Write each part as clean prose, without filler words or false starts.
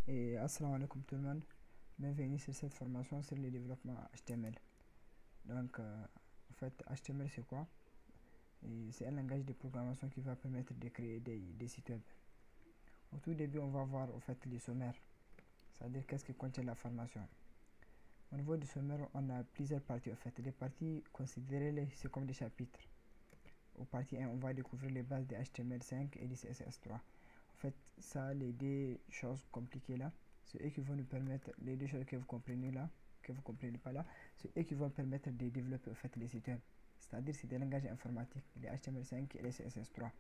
Et assalamu alaikum tout le monde, bienvenue sur cette formation sur le développement HTML. Donc, en fait, HTML c'est quoi? C'est un langage de programmation qui va permettre de créer des sites web. Au tout début, on va voir en fait les sommaires, c'est-à-dire qu'est-ce que contient la formation. Au niveau du sommaire, on a plusieurs parties en fait. Les parties, considérez-les c'est comme des chapitres. Au partie 1, on va découvrir les bases de HTML5 et de CSS3. En fait, ça, les deux choses compliquées là, c'est eux qui vont nous permettre, les deux choses que vous comprenez là, que vous comprenez pas là, c'est eux qui vont permettre de développer en fait les sites web. C'est-à-dire c'est des langages informatiques, les HTML5 et les CSS3.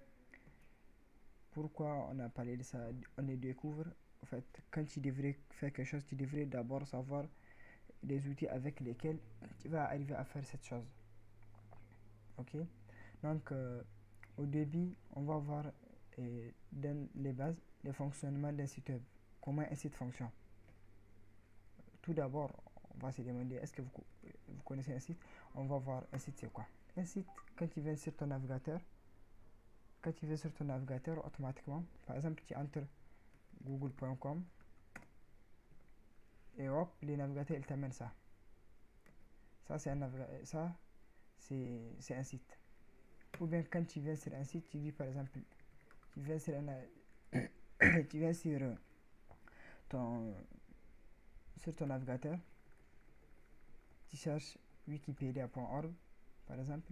Pourquoi on a parlé de ça? On les découvre, en fait, quand tu devrais faire quelque chose, tu devrais d'abord savoir les outils avec lesquels tu vas arriver à faire cette chose. Ok? Donc, au début, on va voir dans les bases le fonctionnement d'un site web. Comment un site fonctionne. Tout d'abord, on va se demander est-ce que vous connaissez un site. On va voir un site c'est quoi. Un site, quand tu viens sur ton navigateur, automatiquement, par exemple, tu entres google.com et hop, le navigateur il t'amène ça. Ça c'est un site. Ou bien quand tu viens sur un site, tu dis par exemple, tu viens sur tu viens ton sur ton navigateur, tu cherches wikipedia.org par exemple,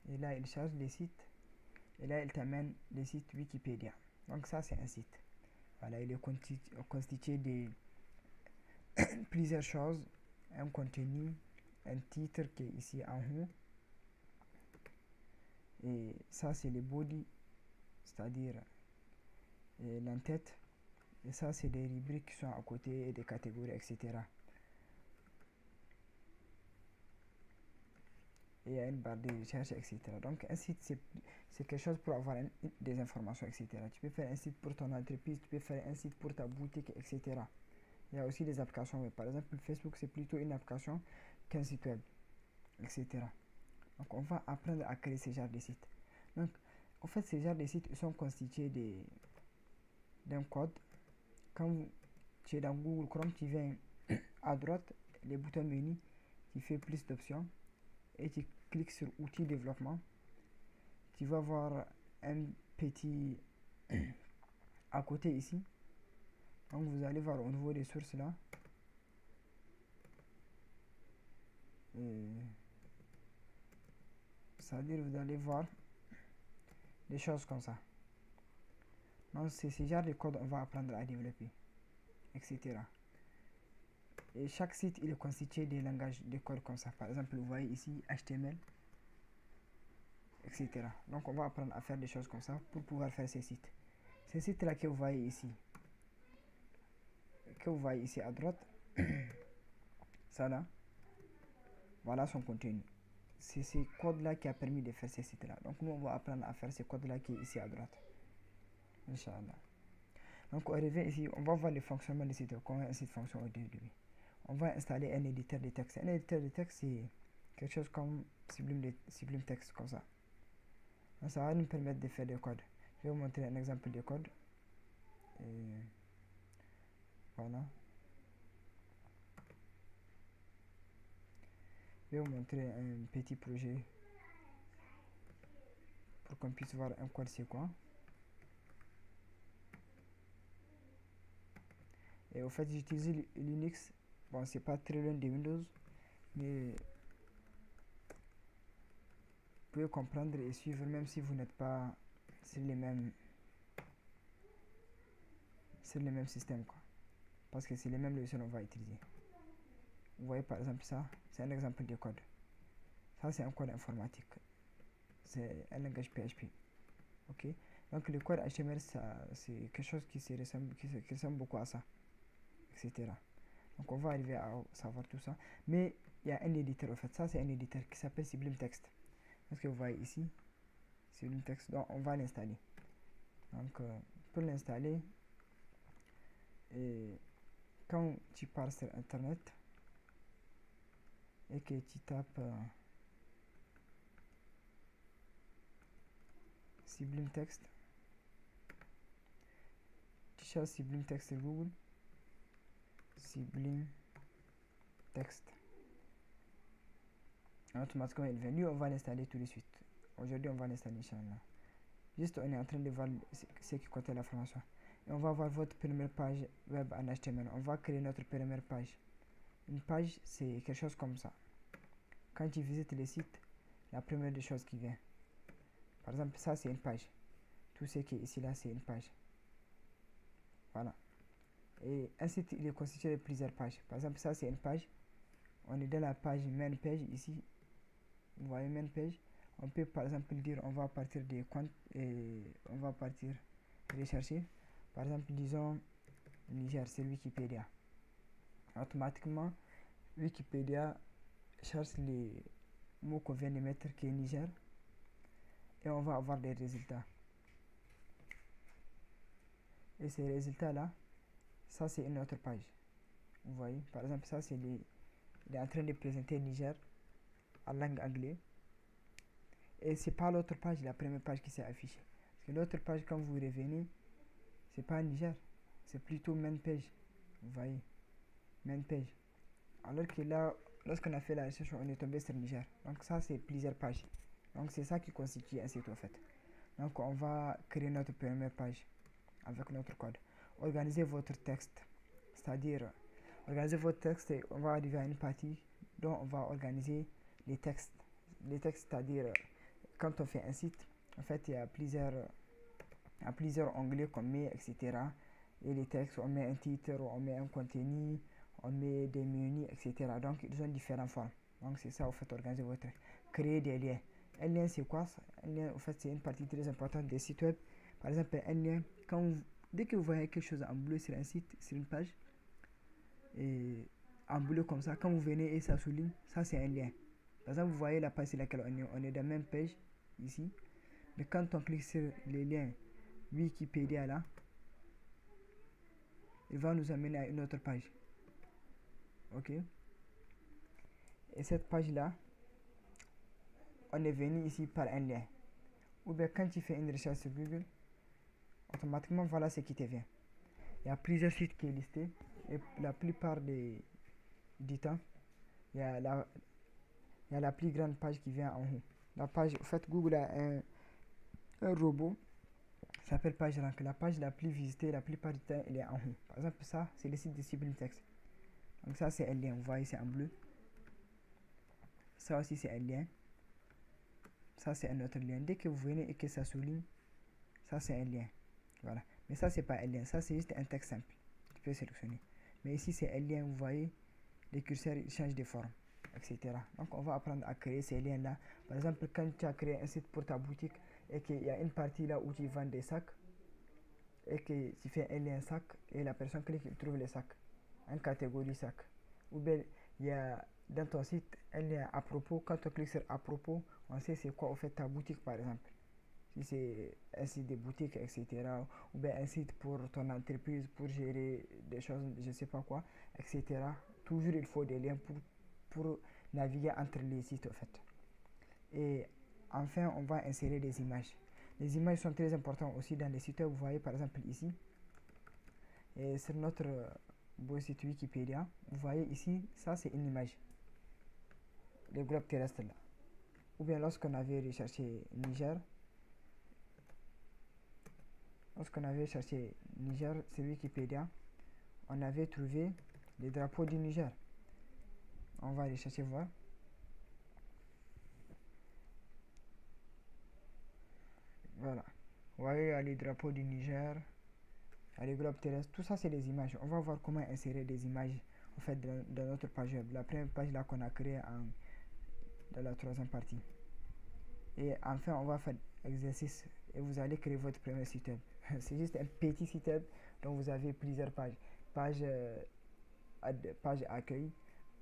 et là il cherche les sites, et là il t'amène les sites Wikipédia. Donc ça c'est un site. Voilà, il est constitué de plusieurs choses, un contenu, un titre qui est ici en haut, et ça c'est le body, c'est-à-dire l'entête, et ça c'est des rubriques qui sont à côté, des catégories, etc. Et il y a une barre de recherche, etc. Donc un site c'est quelque chose pour avoir des informations, etc. Tu peux faire un site pour ton entreprise, tu peux faire un site pour ta boutique, etc. Il y a aussi des applications web. Par exemple, Facebook c'est plutôt une application qu'un site web, etc. Donc on va apprendre à créer ce genre de sites. Donc en fait ces genres de sites sont constitués d'un code. Quand tu es dans Google Chrome, tu viens à droite, les boutons menu, tu fais plus d'options et tu cliques sur outils développement. Tu vas voir un petit à côté ici. Donc vous allez voir au niveau des sources là. C'est-à-dire vous allez voir des choses comme ça. Donc c'est ce genre de code on va apprendre à développer, etc. Et chaque site il est constitué des langages de code comme ça. Par exemple, vous voyez ici HTML, etc. Donc on va apprendre à faire des choses comme ça pour pouvoir faire ces sites. Ces sites là que vous voyez ici, à droite, ça là, voilà son contenu. C'est ce code là qui a permis de faire ces sites là. Donc nous on va apprendre à faire ce code là qui est ici à droite. Inch'Allah. Donc on revient ici, on va voir le fonctionnement du site, comment un site fonctionne au début. On va installer un éditeur de texte. Un éditeur de texte c'est quelque chose comme Sublime Text comme ça. Donc, ça va nous permettre de faire des codes. Je vais vous montrer un exemple de code. Et voilà. Je vais vous montrer un petit projet pour qu'on puisse voir un code c'est quoi. Et au fait j'utilise Linux. Bon c'est pas très loin de Windows, mais vous pouvez comprendre et suivre même si vous n'êtes pas sur les mêmes systèmes quoi. Parce que c'est les mêmes logiciels qu'on va utiliser. Vous voyez par exemple ça, c'est un exemple de code. Ça c'est un code informatique. C'est un langage PHP. Ok. Donc le code HTML c'est quelque chose qui ressemble beaucoup à ça, etc. Donc on va arriver à savoir tout ça. Mais il y a un éditeur en fait. Ça c'est un éditeur qui s'appelle Sublime Text. Ce que vous voyez ici, Sublime Text. Donc on va l'installer. Donc pour l'installer, quand tu pars sur internet et que tu tapes Sublime Text. Tu cherches Sublime Text sur Google. Sublime Text. Automatiquement il vient. Lui, on va l'installer tout de suite. Aujourd'hui, on va l'installer, Inch'Allah. Juste, on est en train de voir ce qui contient la formation. Et on va voir votre première page web en HTML. On va créer notre première page. Une page, c'est quelque chose comme ça. Quand tu visites le site, la première des choses qui vient. Par exemple, ça, c'est une page. Tout ce qui est ici, là, c'est une page. Voilà. Et un site, il est constitué de plusieurs pages. Par exemple, ça, c'est une page. On est dans la page main page ici. Vous voyez main page. On peut par exemple dire on va partir des comptes et on va partir rechercher. Par exemple, disons Niger, c'est Wikipédia. Automatiquement, Wikipédia cherche les mots qu'on vient de mettre qui est Niger et on va avoir des résultats. Et ces résultats là, ça c'est une autre page. Vous voyez, par exemple, ça c'est il est en train de présenter Niger en langue anglaise. Et c'est pas l'autre page, la première page qui s'est affichée. Parce que l'autre page, quand vous revenez, c'est pas Niger, c'est plutôt main page. Vous voyez, main page. Alors que là, lorsqu'on a fait la recherche, on est tombé sur Niger. Donc ça, c'est plusieurs pages. Donc c'est ça qui constitue un site en fait. Donc on va créer notre première page avec notre code. Organisez votre texte, c'est-à-dire organiser votre texte et on va arriver à une partie dont on va organiser les textes. Les textes, c'est-à-dire quand on fait un site, en fait il y a plusieurs onglets qu'on met, etc. Et les textes, on met un titre, on met un contenu, on met des menus, etc. Donc ils ont différentes formes. Donc c'est ça, en fait, organiser votre créer des liens. Un lien, c'est quoi? Un lien, en fait, c'est une partie très importante des sites web. Par exemple, un lien, dès que vous voyez quelque chose en bleu sur un site, sur une page, et en bleu comme ça, quand vous venez et ça souligne, ça c'est un lien. Par exemple, vous voyez la page sur laquelle on est dans la même page ici. Mais quand on clique sur les liens Wikipédia là, il va nous amener à une autre page. Ok. Et cette page là, on est venu ici par un lien. Ou bien quand tu fais une recherche sur Google, automatiquement voilà ce qui te vient. Il y a plusieurs sites qui sont listés et la plupart du temps, il y a la plus grande page qui vient en haut. La page, en fait, Google a un robot qui s'appelle PageRank. La page la plus visitée, la plupart du temps, elle est en haut. Par exemple, ça, c'est le site de Sublime Text. Donc ça, c'est un lien. Vous voyez, c'est en bleu. Ça aussi, c'est un lien. Ça, c'est un autre lien. Dès que vous venez et que ça souligne, ça, c'est un lien. Voilà. Mais ça, c'est pas un lien. Ça, c'est juste un texte simple. Tu peux sélectionner. Mais ici, c'est un lien. Vous voyez, les curseurs, ils changent de forme, etc. Donc, on va apprendre à créer ces liens-là. Par exemple, quand tu as créé un site pour ta boutique et qu'il y a une partie là où tu vends des sacs et que tu fais un lien sac et la personne clique, il trouve les sacs en catégorie sac. Ou bien, il y a dans ton site un lien à propos. Quand on clique sur à propos, on sait c'est quoi au fait ta boutique, par exemple. Si c'est un site de boutique, etc. Ou bien un site pour ton entreprise, pour gérer des choses, je sais pas quoi, etc. Toujours il faut des liens pour naviguer entre les sites, en fait. Et enfin, on va insérer des images. Les images sont très importantes aussi dans les sites web. Vous voyez par exemple ici, et sur notre beau site Wikipédia, vous voyez ici, ça c'est une image. Le globe terrestre là. Ou bien lorsqu'on avait recherché Niger, sur Wikipédia, on avait trouvé les drapeaux du Niger. On va rechercher voir. Voilà. Vous voyez, il y a les drapeaux du Niger, il y a les globes terrestres. Tout ça, c'est des images. On va voir comment insérer des images en fait dans notre page web. La première page là qu'on a créée dans la troisième partie. Et enfin, on va faire l'exercice et vous allez créer votre premier site web. C'est juste un petit site web dont vous avez plusieurs pages. Page accueil,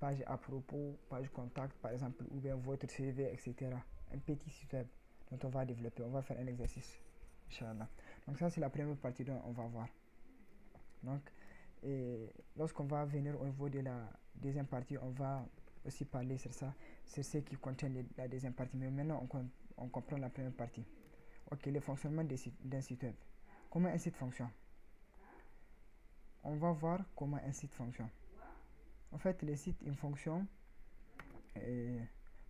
page à propos, page contact par exemple, ou bien votre CV, etc. Un petit site web dont on va développer. On va faire un exercice, Inch'Allah. Donc ça, c'est la première partie dont on va voir. Donc, lorsqu'on va venir au niveau de la deuxième partie, on va aussi parler sur ça, sur ce qui contient la deuxième partie. Mais maintenant, on comprend la première partie. Ok, le fonctionnement d'un site web. Comment un site fonctionne? On va voir comment un site fonctionne. En fait, les sites, ils fonctionnent.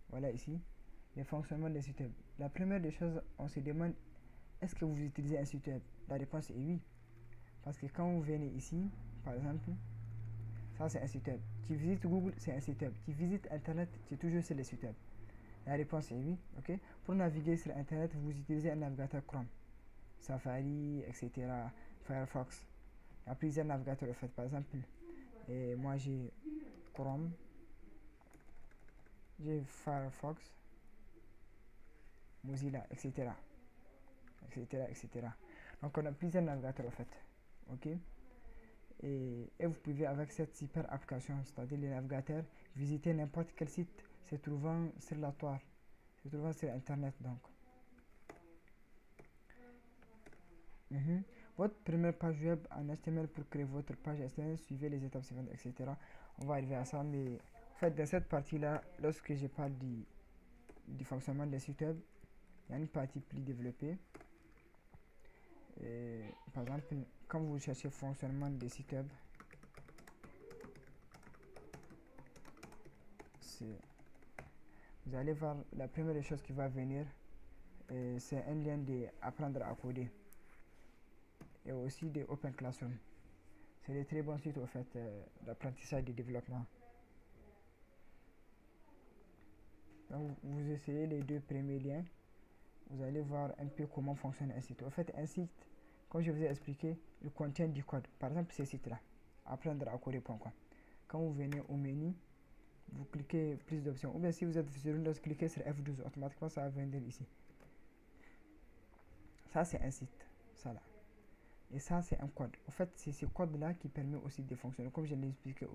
Voilà ici, le fonctionnement des sites web. La première des choses, on se demande, est-ce que vous utilisez un site web? La réponse est oui. Parce que quand vous venez ici, par exemple, ça c'est un site web. Tu visites Google, c'est un site web. Tu visites Internet, c'est toujours sur le site web. La réponse est oui. Ok. Pour naviguer sur Internet, vous utilisez un navigateur Chrome, Safari, etc. Firefox. Il y a plusieurs navigateurs en fait. Par exemple, moi j'ai Chrome, j'ai Firefox, Mozilla, etc. etc. etc. Donc on a plusieurs navigateurs en fait. Ok. Et vous pouvez avec cette super application, c'est-à-dire le navigateur, visiter n'importe quel site se trouvant sur la toile, se trouvant sur Internet donc. Votre première page web en HTML pour créer votre page HTML, suivez les étapes suivantes, etc. On va arriver à ça, mais en fait, dans cette partie-là, lorsque je parle du fonctionnement des sites web, il y a une partie plus développée. Par exemple, quand vous cherchez fonctionnement des sites web, vous allez voir la première chose qui va venir, c'est un lien d'apprendre à coder et aussi de Open Classroom. C'est des très bons sites au fait d'apprentissage et de développement. Donc vous essayez les deux premiers liens, vous allez voir un peu comment fonctionne un site. En fait, un site, comme je vous ai expliqué, il contient du code. Par exemple, ce site-là, apprendre à coder.com. Quand vous venez au menu, vous cliquez plus d'options. Ou bien si vous êtes sur Windows, cliquez sur F12, automatiquement ça va venir ici. Ça c'est un site, ça là. Et ça c'est un code. En fait, c'est ce code-là qui permet aussi de fonctionner, comme je l'ai expliqué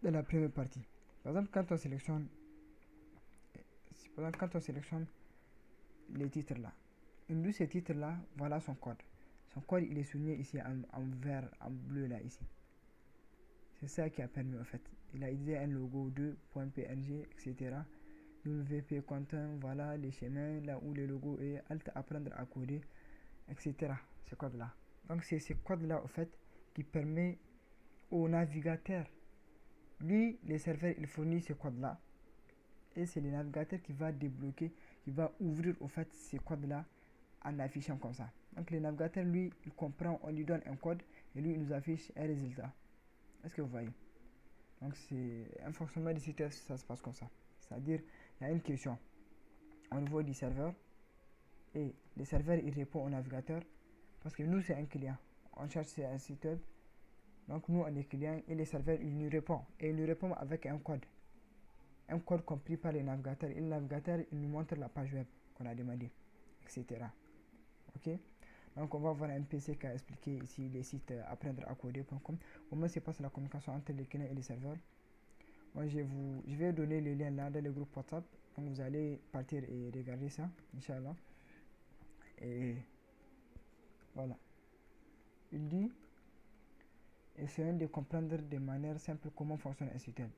dans la première partie. Par exemple, quand on sélectionne les titres là, une de ces titres là, voilà son code. Son code il est souligné ici en vert, en bleu là ici. C'est ça qui a permis en fait. Il a utilisé un logo 2.png, etc. WP content, voilà les chemins là où le logo est, alt apprendre à coder, etc. Ce code là. Donc c'est ce code là en fait qui permet au navigateur, lui le serveur il fournit ce code là et c'est le navigateur qui va débloquer, qui va ouvrir au fait ce code là en affichant comme ça. Donc le navigateur lui il comprend, on lui donne un code et lui il nous affiche un résultat. Est-ce que vous voyez? Donc c'est un fonctionnement de site, ça se passe comme ça. C'est-à-dire il y a une question au niveau du serveur et le serveur il répond au navigateur parce que nous c'est un client, on cherche sur un site web, donc nous on est client et le serveur il nous répond et il nous répond avec un code compris par le navigateur et le navigateur il nous montre la page web qu'on a demandé, etc. Ok. Donc on va voir un PC qui a expliqué ici les sites apprendre à coder.com, comment se passe la communication entre les clients et les serveurs. Moi je vais donner le lien là dans le groupe WhatsApp, donc vous allez partir et regarder ça, Inch'Allah. Et voilà. Il dit, essayons de comprendre de manière simple comment fonctionne un site web.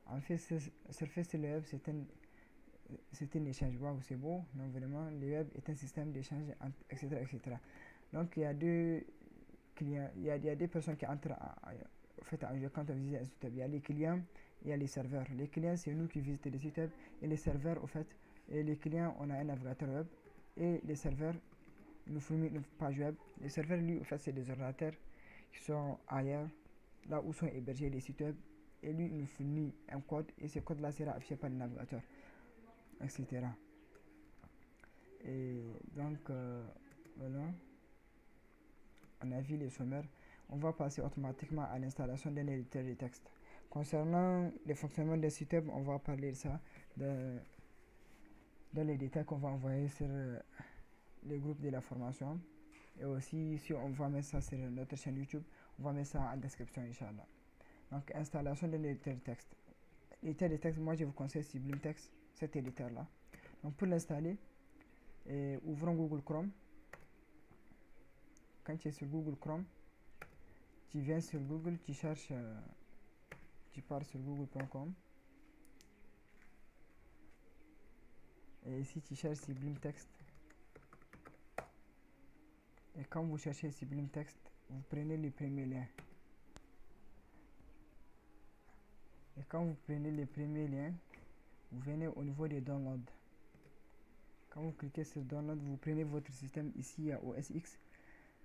En fait, surfer sur le web, c'est un échange. Waouh, c'est beau. Donc vraiment, le web est un système d'échange, etc., etc. Donc il y a deux clients, il y a deux personnes qui entrent en fait, quand on visite un site web. Il y a les clients et il y a les serveurs. Les clients, c'est nous qui visitons le site web. Et les serveurs, au fait, et les clients, on a un navigateur web. Et les serveurs, nous fournissent une page web. Les serveurs, lui, en fait, c'est des ordinateurs qui sont ailleurs, là où sont hébergés les sites web. Et lui, il nous fournit un code. Et ce code-là sera affiché par le navigateur, etc. Et donc, voilà. On a vu les sommaires. On va passer automatiquement à l'installation d'un éditeur de texte. Concernant le fonctionnement des sites web, on va parler de ça dans les détails qu'on va envoyer sur le groupe de la formation. Et aussi, si on va mettre ça sur notre chaîne YouTube, on va mettre ça en description, Inch'Allah. Donc, installation d'un éditeur de texte. L'éditeur de texte, moi je vous conseille Sublime Text, cet éditeur-là. Donc, pour l'installer, ouvrons Google Chrome. Quand tu es sur Google Chrome, tu viens sur Google, tu cherches, tu pars sur google.com et ici tu cherches Sublime Text. Et quand vous cherchez Sublime Text, vous prenez le premier lien. Et quand vous prenez le premier lien, vous venez au niveau des downloads. Quand vous cliquez sur download, vous prenez votre système ici à OS X.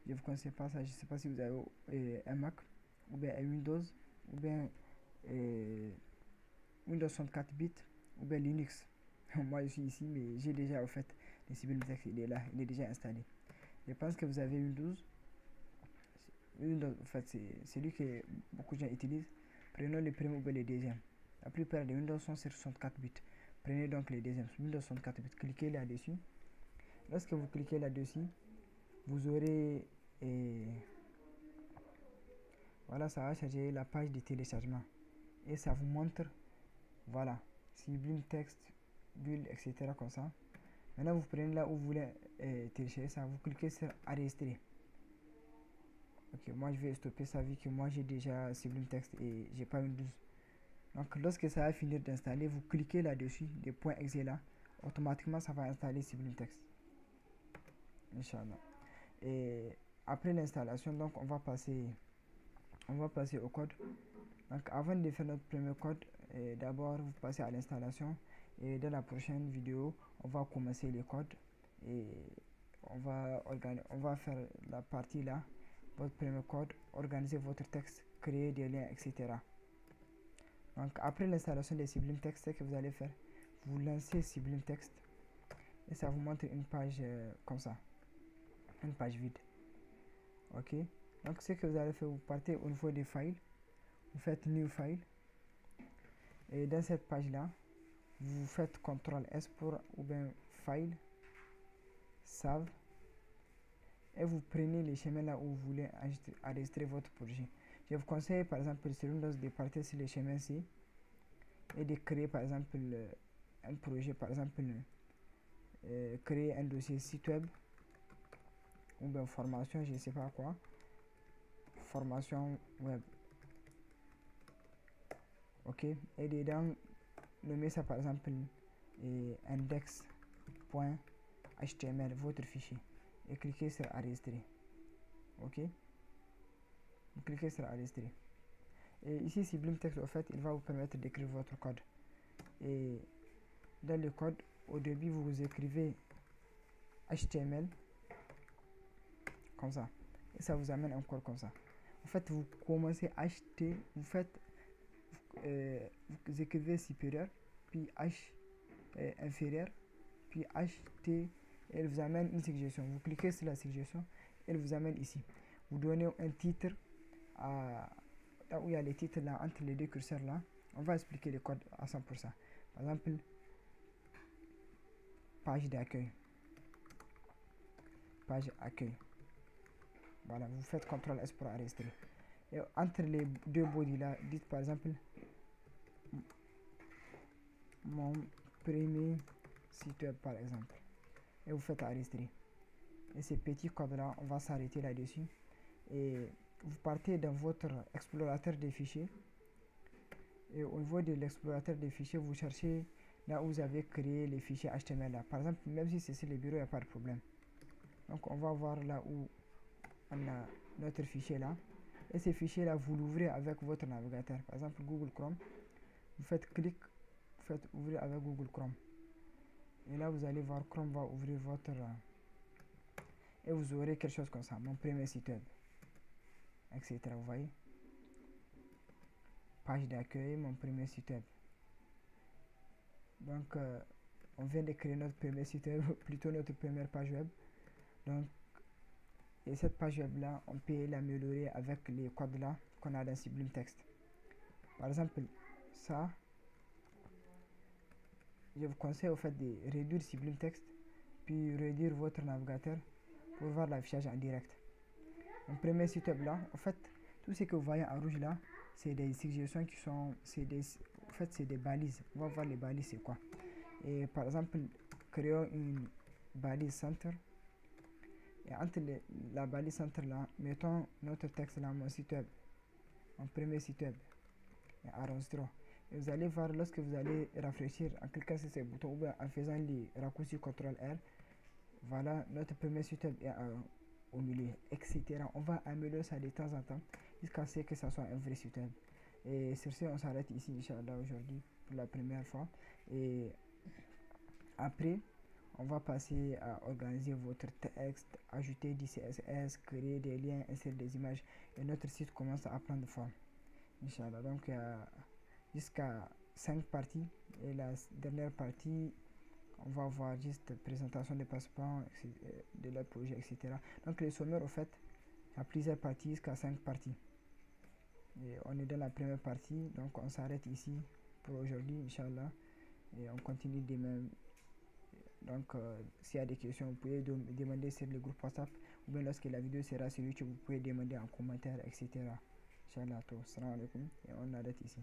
Je vous conseille pas ça, je sais pas si vous avez un Mac ou bien un Windows ou bien Windows 64 bits ou bien Linux. Moi je suis ici mais j'ai déjà en fait le Sublime Text, il est là, il est déjà installé. Je pense que vous avez Windows. Windows en fait c'est celui que beaucoup de gens utilisent. Prenons le premier ou bien le deuxième. La plupart des Windows sont sur 64 bits. Prenez donc le deuxième, Windows 64 bits, cliquez là-dessus. Lorsque vous cliquez là-dessus, vous aurez voilà, ça va charger la page de téléchargement et ça vous montre voilà Sublime Text build etc comme ça. Maintenant vous prenez là où vous voulez télécharger ça, vous cliquez sur enregistrer. Ok, moi je vais stopper ça vu que moi j'ai déjà Sublime Text et j'ai pas Windows. Donc lorsque ça va finir d'installer, vous cliquez là-dessus, des points exe là, automatiquement ça va installer Sublime Text. Inch'Allah. Et après l'installation, donc on va passer au code. Donc avant de faire notre premier code, d'abord vous passez à l'installation et dans la prochaine vidéo on va commencer les codes et on va faire la partie là, votre premier code, organiser votre texte, créer des liens etc. Donc après l'installation de Sublime Text, ce que vous allez faire, vous lancez Sublime Text et ça vous montre une page comme ça, une page vide. Ok, donc ce que vous allez faire, vous partez au niveau des files, vous faites New File et dans cette page là vous faites CTRL S pour ou bien File, Save et vous prenez les chemins là où vous voulez enregistrer votre projet. Je vous conseille par exemple sur Windows de partir sur les chemins ci et de créer par exemple un projet, par exemple créer un dossier site web ou bien formation, je ne sais pas quoi, formation web. Ok, et dedans nommer ça par exemple index.html, votre fichier, et cliquez sur enregistrer. Ok, vous cliquez sur enregistrer et ici Sublime Text en fait il va vous permettre d'écrire votre code. Et dans le code, au début vous écrivez HTML comme ça et ça vous amène encore comme ça. En fait vous commencez HT, vous faites vous écrivez supérieur puis H inférieur puis HT et elle vous amène une suggestion. Vous cliquez sur la suggestion, elle vous amène ici. Vous donnez un titre là où il y a les titres là entre les deux curseurs là. On va expliquer le code à 100%. Par exemple, page d'accueil. Page accueil. Voilà, vous faites CTRL S pour enregistrer. Et entre les deux bodies là, dites par exemple mon premier site web par exemple. Et vous faites enregistrer. Et ces petits codes là, on va s'arrêter là-dessus. Et vous partez dans votre explorateur des fichiers. Et au niveau de l'explorateur des fichiers, vous cherchez là où vous avez créé les fichiers HTML là. Par exemple, même si c'est sur le bureau, il n'y a pas de problème. Donc on va voir là où on a notre fichier là. Et ces fichiers là, vous l'ouvrez avec votre navigateur. Par exemple, Google Chrome. Vous faites clic, vous faites ouvrir avec Google Chrome. Et là, vous allez voir Chrome va ouvrir votre... et vous aurez quelque chose comme ça, mon premier site web, etc. Vous voyez, page d'accueil, mon premier site web. Donc on vient de créer notre premier site web, plutôt notre première page web. Donc et cette page web là, on peut l'améliorer avec les codes là qu'on a dans Sublime Text. Par exemple, ça, je vous conseille au fait de réduire Sublime Text puis réduire votre navigateur pour voir l'affichage en direct. Mon premier site web là, en fait, tout ce que vous voyez en rouge là, c'est des suggestions qui sont, en fait, c'est des balises. On va voir les balises, c'est quoi. Et par exemple, créons une balise center. Et entre la balise center là, mettons notre texte là, mon site web, mon premier site web, et enregistrons. Et vous allez voir lorsque vous allez rafraîchir en cliquant sur ces boutons ou bien en faisant les raccourcis CTRL R, voilà, notre premier site web au milieu, etc. On va améliorer ça de temps en temps jusqu'à ce que ça soit un vrai site web. Et sur ce, on s'arrête ici, Inch'Allah, aujourd'hui pour la première fois. Et après, on va passer à organiser votre texte, ajouter du CSS, créer des liens, insérer des images. Et notre site commence à prendre forme. Inch'Allah. Donc, jusqu'à 5 parties. Et la dernière partie, on va voir juste présentation des participants, de leur projet, etc. Donc, le sommaire, au fait, il y a plusieurs parties jusqu'à 5 parties. Et on est dans la première partie, donc on s'arrête ici pour aujourd'hui, Inch'Allah. Et on continue demain. Donc, s'il y a des questions, vous pouvez demander sur le groupe WhatsApp ou bien lorsque la vidéo sera sur YouTube, vous pouvez demander en commentaire, etc. Inch'Allah, salam alaikum. Et on arrête ici.